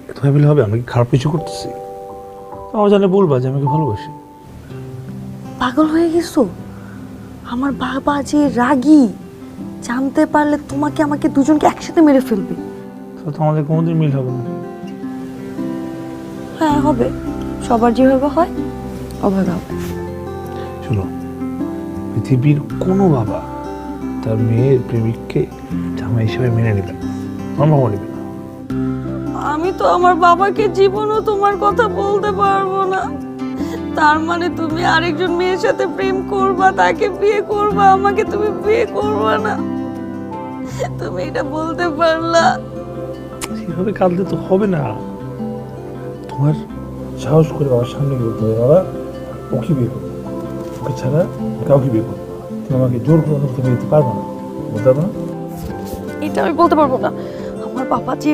এত ভাবলে হবে? আমি কি খারাপ কিছু করতেছি? আমার জানে বলবা যে আমাকে ভালোবাসি। পাগল হয়ে গেছো? আমার বাবা যে রাগী, জানতে পারলে তোমাকে আমাকে দুজনকে একসাথে মেরে ফেলবে। তো আমাদের কোনোদিন মিল হবে না। হ্যাঁ হবে, সবার যেভাবে হয় ওভাবে হবে। শোনো, পৃথিবীর কোনো বাবা তার মেয়ের প্রেমিককে জামাই হিসেবে মেনে নেবে না, আমার বাবা নেবে না। আমি তো আমার বাবাকে জীবনও তোমার কথা বলতে পারবো না। তার মানে তুমি আরেকজন মেয়ের সাথে প্রেম করবা, তাকে বিয়ে করবা, আমাকে তুমি বিয়ে করবা না? তুমি এটা বলতে পারলা? সেভাবে কাঁদলে তো হবে না। তোমার সাহস করে বাবার সামনে গিয়ে বলতে হবে, বাবা ওকে বিয়ে করবো, ওকে ছাড়া কাউকে বিয়ে করবো না। তুমি আমাকে জোর করে অন্য কোথাও বিয়ে দিতে পারবো না, বলতে পারবো না? এটা আমি বলতে পারবো না। আমার বাবা যে